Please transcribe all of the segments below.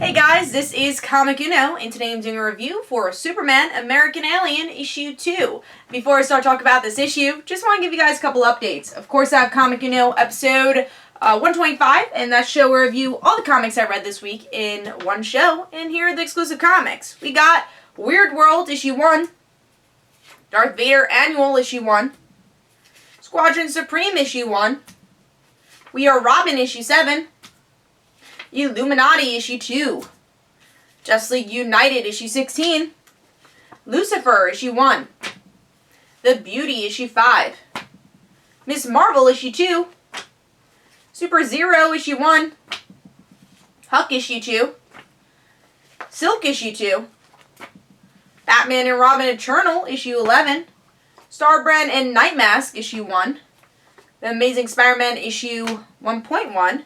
Hey guys, this is Comic Uno, and today I'm doing a review for Superman American Alien issue 2. Before I start talking about this issue, just want to give you guys a couple updates. Of course, I have Comic Uno episode 125, and that show where I review all the comics I read this week in one show, and here are the exclusive comics. We got Weird World issue 1, Darth Vader Annual issue 1, Squadron Supreme issue 1, We Are Robin issue 7, Illuminati issue 2, Justice League United issue 16, Lucifer issue 1, The Beauty issue 5, Miss Marvel issue 2, Super Zero issue 1, Huck issue 2, Silk issue 2, Batman and Robin Eternal issue 11, Starbrand and Nightmask issue 1, The Amazing Spider-Man issue 1.1,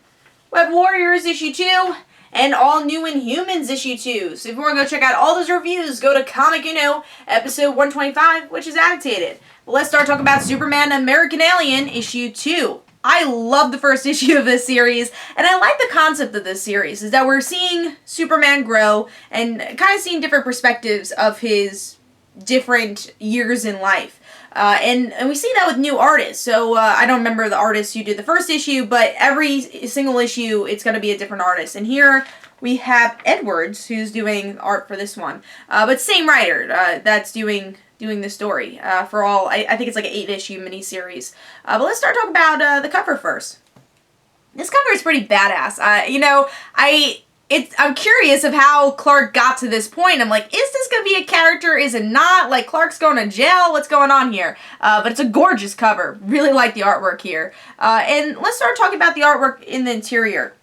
Web Warriors issue 2, and All New Inhumans issue 2. So if you want to go check out all those reviews, go to Comic Uno episode 125, which is annotated. But let's start talking about Superman American Alien issue 2. I love the first issue of this series, and I like the concept of this series, is that we're seeing Superman grow and kind of seeing different perspectives of his different years in life. And we see that with new artists. So I don't remember the artist who did the first issue, but every single issue it's going to be a different artist. And here we have Edwards, who's doing art for this one, but same writer that's doing the story for all. I think it's like an 8-issue miniseries. But let's start talking about the cover first. This cover is pretty badass. I'm curious of how Clark got to this point. I'm like, is this going to be a character? Is it not? Like, Clark's going to jail? What's going on here? But it's a gorgeous cover. Really like the artwork here. And let's start talking about the artwork in the interior.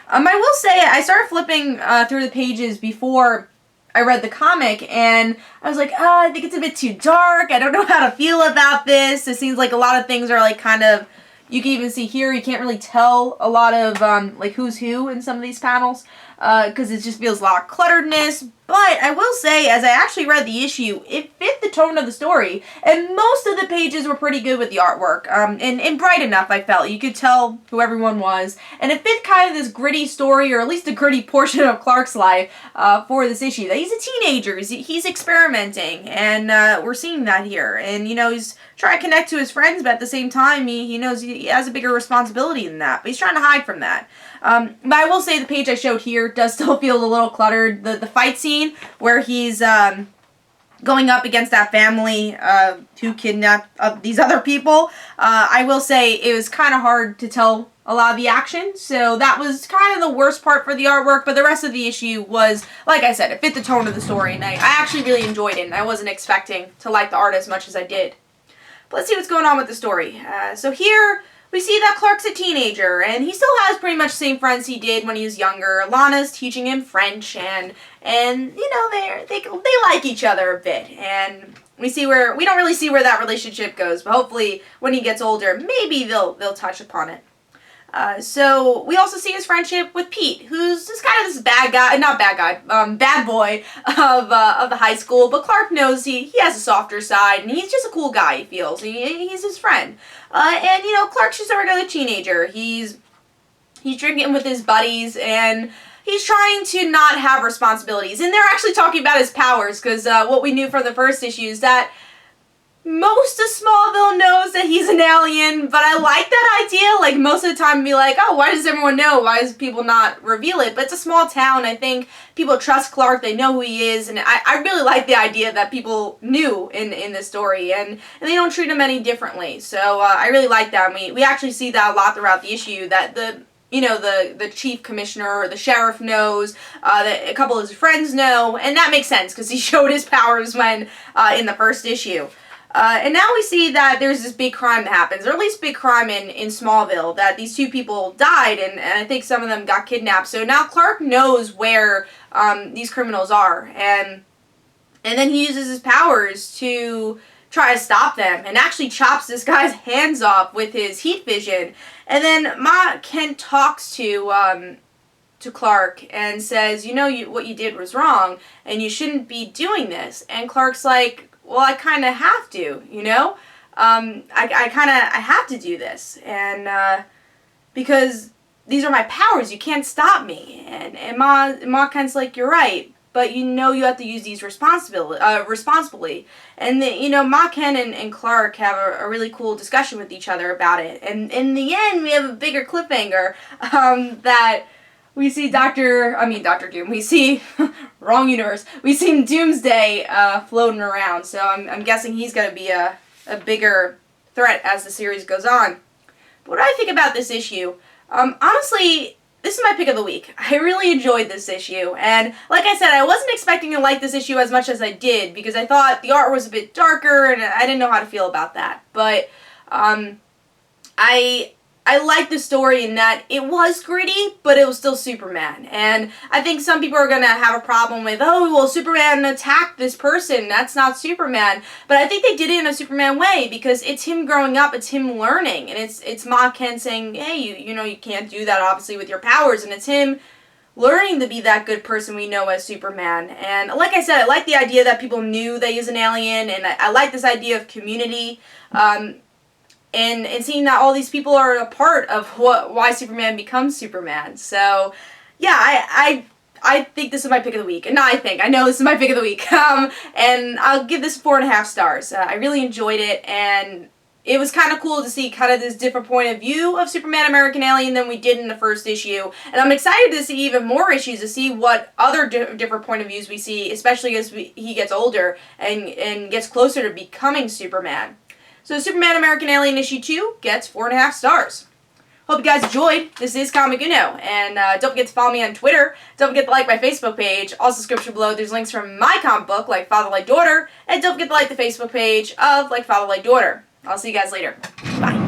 I will say, I started flipping through the pages before I read the comic, and I was like, oh, I think it's a bit too dark. I don't know how to feel about this. It seems like a lot of things are like kind of, you can even see here, you can't really tell a lot of like who's who in some of these panels. Because it just feels a lot of clutteredness. But I will say, as I actually read the issue, it fit the tone of the story, and most of the pages were pretty good with the artwork, and bright enough, I felt. You could tell who everyone was, and it fit kind of this gritty story, or at least a gritty portion of Clark's life for this issue. That he's a teenager, he's experimenting, and we're seeing that here. And, you know, he's trying to connect to his friends, but at the same time, he knows he has a bigger responsibility than that, but he's trying to hide from that. But I will say the page I showed here does still feel a little cluttered. The fight scene where he's going up against that family who kidnapped these other people, I will say it was kind of hard to tell a lot of the action. So that was kind of the worst part for the artwork, but the rest of the issue was, like I said, it fit the tone of the story, and I actually really enjoyed it, and I wasn't expecting to like the art as much as I did. But let's see what's going on with the story. So here we see that Clark's a teenager, and he still has pretty much the same friends he did when he was younger. Lana's teaching him French, and you know, they like each other a bit. And we don't really see where that relationship goes, but hopefully when he gets older, maybe they'll touch upon it. So we also see his friendship with Pete, who's just kind of this bad boy of the high school. But Clark knows he has a softer side, and he's just a cool guy, he feels. He's his friend. And, you know, Clark's just a regular teenager. He's drinking with his buddies, and he's trying to not have responsibilities. And they're actually talking about his powers, because what we knew from the first issue is that most of Smallville knows that he's an alien, but I like that idea. Like, most of the time be like, oh, why does everyone know? Why does people not reveal it? But it's a small town. I think people trust Clark. They know who he is. And I really like the idea that people knew in this story. And they don't treat him any differently. So I really like that. And we actually see that a lot throughout the issue, that the chief commissioner or the sheriff knows, that a couple of his friends know. And that makes sense, because he showed his powers when in the first issue. And now we see that there's this big crime that happens, or at least big crime in Smallville, that these two people died, and I think some of them got kidnapped. So now Clark knows where these criminals are, and then he uses his powers to try to stop them, and actually chops this guy's hands off with his heat vision. And then Ma Kent talks to Clark and says, you know, what you did was wrong, and you shouldn't be doing this. And Clark's like, well, I kind of have to, you know? I have to do this. And because these are my powers. You can't stop me. And Ma Ken's like, you're right, but you know you have to use these responsibly. And Ma Ken and Clark have a really cool discussion with each other about it. And in the end, we have a bigger cliffhanger that we see Doctor Doom. We see wrong universe. We see Doomsday floating around. So I'm guessing he's going to be a bigger threat as the series goes on. But what do I think about this issue? Honestly, this is my pick of the week. I really enjoyed this issue, and like I said, I wasn't expecting to like this issue as much as I did, because I thought the art was a bit darker, and I didn't know how to feel about that. But I liked the story in that it was gritty, but it was still Superman. And I think some people are going to have a problem with, oh, well, Superman attacked this person. That's not Superman. But I think they did it in a Superman way, because it's him growing up, it's him learning. And it's Ma Ken saying, hey, you can't do that, obviously, with your powers. And it's him learning to be that good person we know as Superman. And like I said, I like the idea that people knew that he's an alien, and I like this idea of community. And seeing that all these people are a part of why Superman becomes Superman. So, yeah, I think this is my pick of the week. And I know this is my pick of the week. And I'll give this 4.5 stars. I really enjoyed it, and it was kind of cool to see kind of this different point of view of Superman American Alien than we did in the first issue. And I'm excited to see even more issues, to see what other different point of views we see, especially as he gets older and gets closer to becoming Superman. So Superman American Alien issue 2 gets 4.5 stars. Hope you guys enjoyed. This is Comic Uno, and don't forget to follow me on Twitter. Don't forget to like my Facebook page. Also, description below, there's links from my comic book, Like Father, Like Daughter, and don't forget to like the Facebook page of Like Father, Like Daughter. I'll see you guys later. Bye.